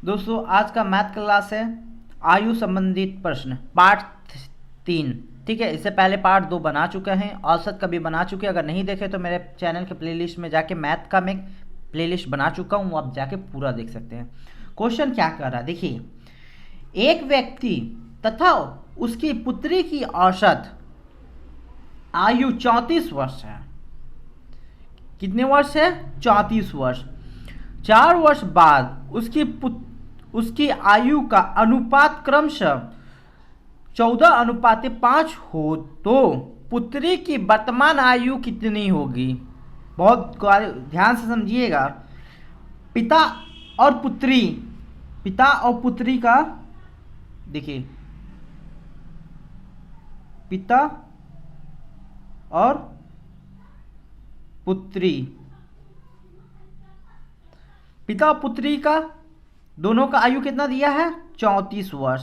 दोस्तों आज का मैथ क्लास है आयु संबंधित प्रश्न पार्ट 3। ठीक है, इससे पहले पार्ट 2 बना चुके हैं, औसत का भी बना चुके हैं। अगर नहीं देखे तो मेरे चैनल के प्लेलिस्ट में जाके मैथ का मैं प्लेलिस्ट बना चुका हूँ, आप जाके पूरा देख सकते हैं। क्वेश्चन क्या कर रहा है देखिए, एक व्यक्ति तथा उसकी पुत्री की औसत आयु 34 वर्ष है। कितने वर्ष है? 34 वर्ष। 4 वर्ष बाद उसकी आयु का अनुपात क्रमशः 14:5 हो तो पुत्री की वर्तमान आयु कितनी होगी? बहुत ध्यान से समझिएगा। पिता और पुत्री का देखिए, पिता और पुत्री का दोनों का आयु कितना दिया है? 34 वर्ष।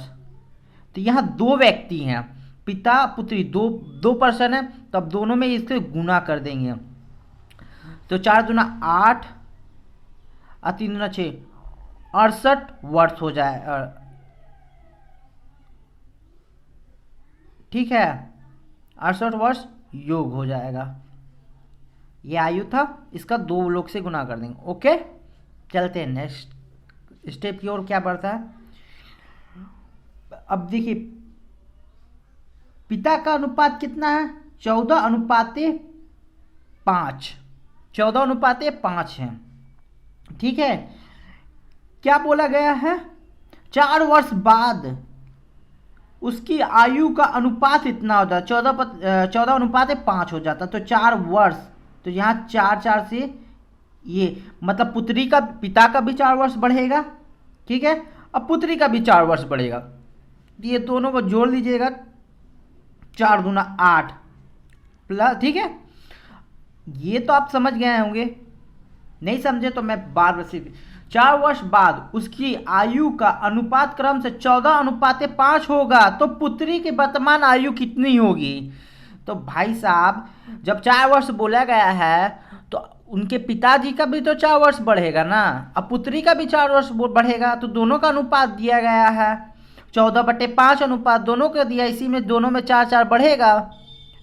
तो यहाँ दो व्यक्ति हैं, पिता पुत्री, दो पर्सन है, तो अब दोनों में इसके गुना कर देंगे। तो 4 दूना 8 और 3 दूना 6, 68 वर्ष हो जाए। ठीक है, 68 वर्ष योग हो जाएगा। ये आयु था, इसका 2 लोग से गुना कर देंगे। ओके, चलते हैं नेक्स्ट स्टेप की ओर। क्या बढ़ता है अब देखिए, पिता का अनुपात कितना है? 14:5। 14:5 है। ठीक है, क्या बोला गया है? 4 वर्ष बाद उसकी आयु का अनुपात इतना होता है, 14:5 हो जाता। तो 4 वर्ष, तो यहाँ 4 से ये मतलब पिता का भी 4 वर्ष बढ़ेगा। ठीक है, अब पुत्री का भी 4 वर्ष बढ़ेगा। ये दोनों को जोड़ लीजिएगा, 4 दूना 8 प्लस। ठीक है, ये तो आप समझ गए होंगे, नहीं समझे तो मैं बार बार 4 वर्ष बाद उसकी आयु का अनुपात क्रम से 14:5 होगा तो पुत्री की वर्तमान आयु कितनी होगी? तो भाई साहब, जब 4 वर्ष बोला गया है तो उनके पिताजी का भी तो 4 वर्ष बढ़ेगा ना, अब पुत्री का भी 4 वर्ष बढ़ेगा। तो दोनों का अनुपात दिया गया है 14/5 अनुपात दोनों को दिया, इसी में दोनों में 4 बढ़ेगा।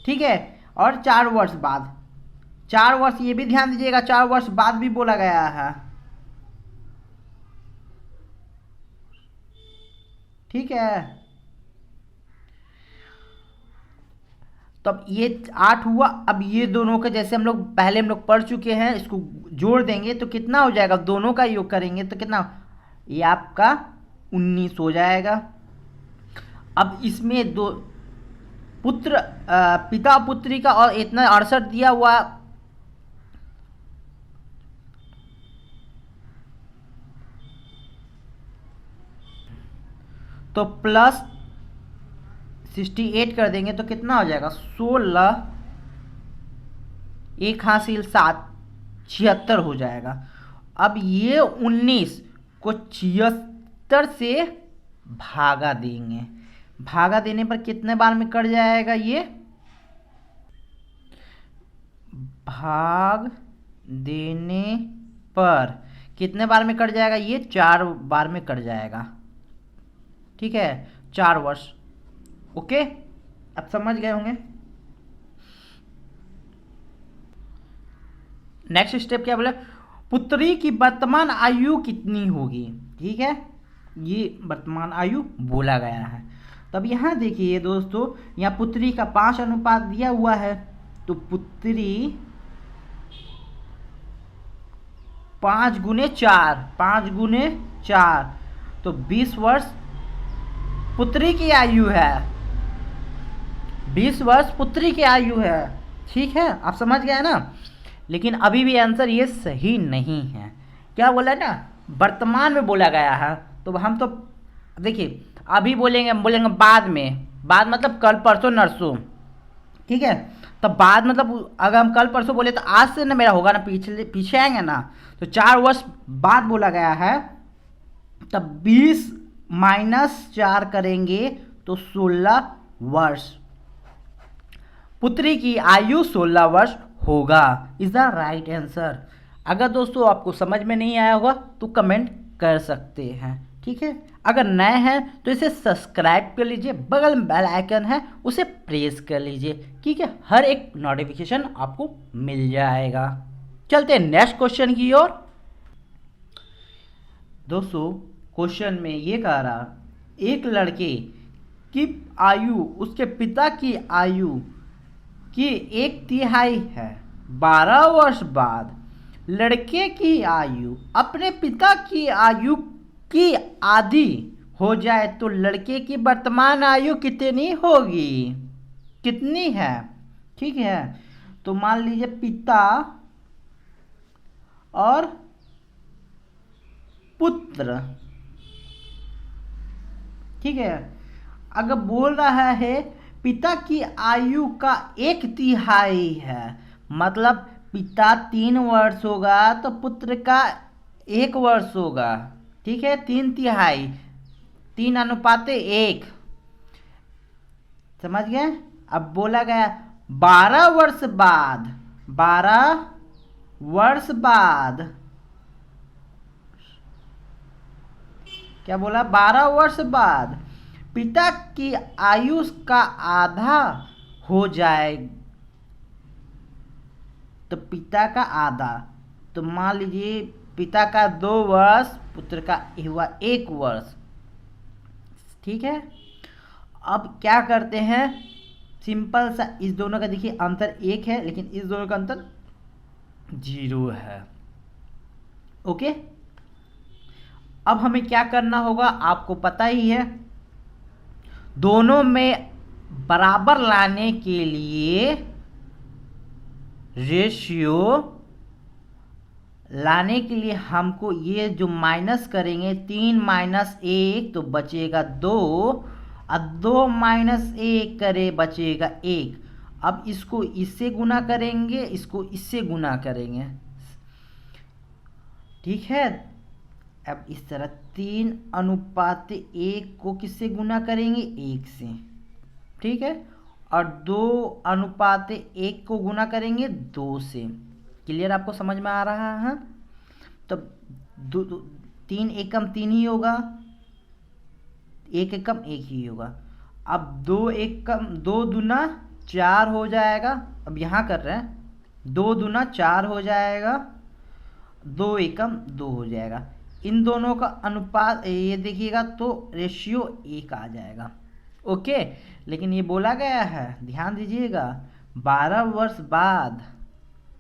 ठीक है, और 4 वर्ष बाद, 4 वर्ष, ये भी ध्यान दीजिएगा, 4 वर्ष बाद भी बोला गया है। ठीक है, तो अब ये 8 हुआ। अब ये दोनों के जैसे हम लोग पढ़ चुके हैं, इसको जोड़ देंगे तो कितना हो जाएगा? दोनों का योग करेंगे तो कितना? ये आपका 19 हो जाएगा। अब इसमें दो पिता पुत्री का और इतना 68 दिया हुआ, तो प्लस 68 कर देंगे तो कितना हो जाएगा? 16, 1 हासिल 7, 76 हो जाएगा। अब ये 19 को 76 से भागा देंगे। भागा देने पर कितने बार में कट जाएगा? ये भाग देने पर कितने बार में कट जाएगा? ये 4 बार में कट जाएगा। ठीक है, 4 वर्ष। ओके, अब समझ गए होंगे। नेक्स्ट स्टेप क्या बोले? पुत्री की वर्तमान आयु कितनी होगी? ठीक है, ये वर्तमान आयु बोला गया है। तब यहाँ देखिए दोस्तों, यहाँ पुत्री का 5 अनुपात दिया हुआ है, तो पुत्री 5 गुने 4 तो 20 वर्ष पुत्री की आयु है। 20 वर्ष पुत्री की आयु है। ठीक है, आप समझ गए ना? लेकिन अभी भी आंसर ये सही नहीं है। क्या बोला ना, वर्तमान में बोला गया है, तो हम तो देखिए अभी बोलेंगे बाद में। बाद मतलब कल परसों नरसों। ठीक है, तब बाद मतलब अगर हम कल परसों बोले तो आज से ना मेरा होगा ना, पीछे आएंगे ना। तो 4 वर्ष बाद बोला गया है, तब 20 - 4 करेंगे तो 16 वर्ष। पुत्री की आयु 16 वर्ष होगा। Is the right answer. अगर दोस्तों आपको समझ में नहीं आया होगा तो कमेंट कर सकते हैं। ठीक है, अगर नए हैं तो इसे सब्सक्राइब कर लीजिए, बगल में बेल आइकन है उसे प्रेस कर लीजिए। ठीक है, हर एक नोटिफिकेशन आपको मिल जाएगा। चलते हैं नेक्स्ट क्वेश्चन की ओर। दोस्तों, क्वेश्चन में ये कह रहा, एक लड़के की आयु उसके पिता की आयु की 1/3 है। 12 वर्ष बाद लड़के की आयु अपने पिता की आयु की आधी हो जाए तो लड़के की वर्तमान आयु कितनी होगी? कितनी है? ठीक है, तो मान लीजिए पिता और पुत्र। ठीक है, अगर बोल रहा है पिता की आयु का 1/3 है, मतलब पिता 3 वर्ष होगा तो पुत्र का 1 वर्ष होगा। ठीक है, 3/3, 3:1। समझ गए? अब बोला गया 12 वर्ष बाद, 12 वर्ष बाद, क्या बोला? 12 वर्ष बाद पिता की आयु का आधा हो जाए, तो पिता का आधा, तो मान लीजिए पिता का 2 वर्ष, पुत्र का हुआ 1 वर्ष। ठीक है, अब क्या करते हैं, सिंपल सा, इस दोनों का देखिए अंतर 1 है, लेकिन इस दोनों का अंतर 0 है। ओके, अब हमें क्या करना होगा आपको पता ही है। दोनों में बराबर लाने के लिए रेशियो लाने के लिए हमको ये जो माइनस करेंगे, 3 - 1 तो बचेगा 2, और 2 - 1 करे बचेगा 1। अब इसको इससे गुना करेंगे, इसको इससे गुना करेंगे। ठीक है, अब इस तरह 3:1 को किससे गुना करेंगे? 1 से। ठीक है, और 2:1 को गुना करेंगे 2 से। क्लियर? आपको समझ में आ रहा है? तो 3 एकम 3 ही होगा, 1 एकम 1 ही होगा। अब 2 एकम 2 दूना 4 हो जाएगा। अब यहाँ कर रहे हैं 2 दूना 4 हो जाएगा, 2 एकम 2 हो जाएगा। इन दोनों का अनुपात ये देखिएगा तो रेशियो 1 आ जाएगा। ओके, लेकिन ये बोला गया है, ध्यान दीजिएगा, 12 वर्ष बाद,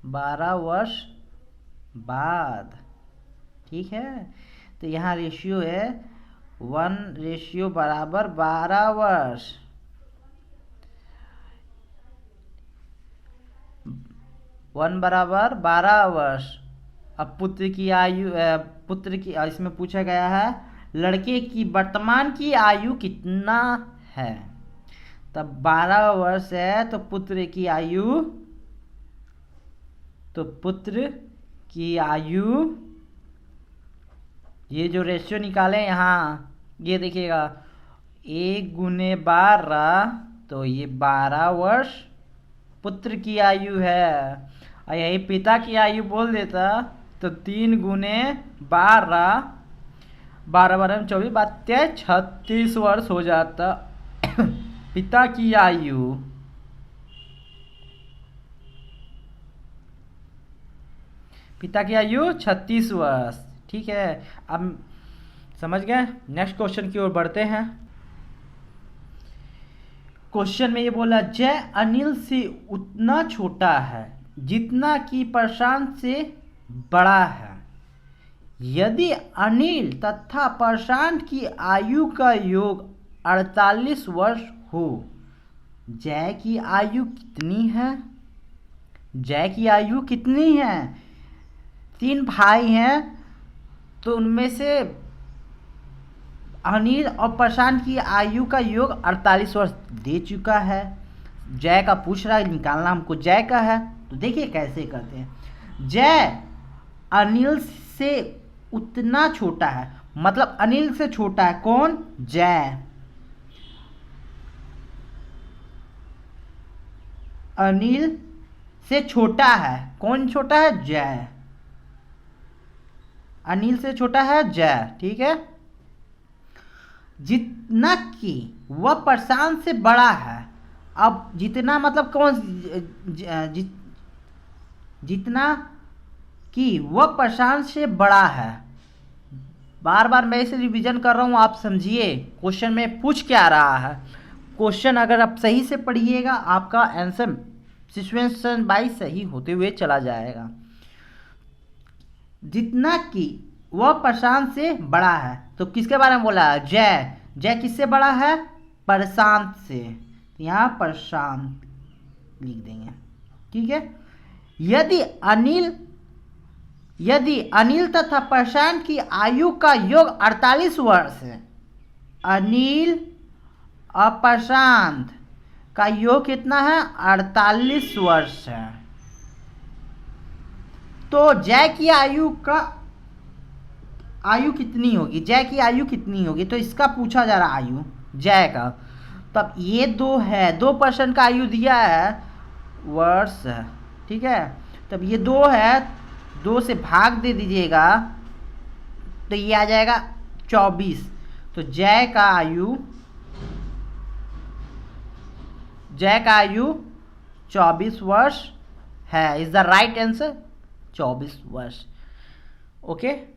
12 वर्ष बाद। ठीक है, तो यहाँ रेशियो है 1 रेशियो बराबर 12 वर्ष। 1 बराबर 12 वर्ष। अब पुत्र की आयु, पुत्र की, इसमें पूछा गया है लड़के की वर्तमान की आयु कितना है। तब 12 वर्ष है तो पुत्र की आयु, तो पुत्र की आयु, ये जो रेशियो निकालें यहाँ, ये देखिएगा 1 गुने 12, तो ये 12 वर्ष पुत्र की आयु है। और यही पिता की आयु बोल देता तो 3 गुने 12, 12 12 24, 36 वर्ष हो जाता पिता की आयु। पिता की आयु 36 वर्ष। ठीक है, अब समझ गए? नेक्स्ट क्वेश्चन की ओर बढ़ते हैं। क्वेश्चन में ये बोला, जय अनिल से उतना छोटा है जितना कि प्रशांत से बड़ा है। यदि अनिल तथा प्रशांत की आयु का योग 48 वर्ष हो, जय की आयु कितनी है? जय की आयु कितनी है? 3 भाई हैं, तो उनमें से अनिल और प्रशांत की आयु का योग 48 वर्ष दे चुका है। जय का पूछ रहा है, निकालना हमको जय का है। तो देखिए कैसे करते हैं। जय अनिल से उतना छोटा है, मतलब अनिल से छोटा है कौन? जय। अनिल से छोटा है कौन? छोटा है जय। अनिल से छोटा है जय, ठीक है। जितना कि वह प्रशांत से बड़ा है। अब जितना मतलब कौन जितना कि वह प्रशांत से बड़ा है। बार बार मैं इसे रिवीजन कर रहा हूँ, आप समझिए क्वेश्चन में पूछ क्या रहा है। क्वेश्चन अगर आप सही से पढ़िएगा आपका आंसर सिचुएशन वाइज सही होते हुए चला जाएगा। जितना कि वह प्रशांत से बड़ा है, तो किसके बारे में बोला है? जय। जय किससे बड़ा है? प्रशांत से। यहाँ प्रशांत लिख देंगे, ठीक है। यदि अनिल तथा प्रशांत की आयु का योग 48 वर्ष है, अनिल और प्रशांत का योग कितना है? 48 वर्ष है। तो जय की आयु कितनी होगी? जय की आयु कितनी होगी? तो इसका पूछा जा रहा आयु जय का। तब ये 2 है, 2% का आयु दिया है वर्ष, ठीक है। तब ये 2 है, 2 से भाग दे दीजिएगा तो ये आ जाएगा 24। तो जय का आयु 24 वर्ष है। इज द राइट आंसर 24 वर्ष। ओके।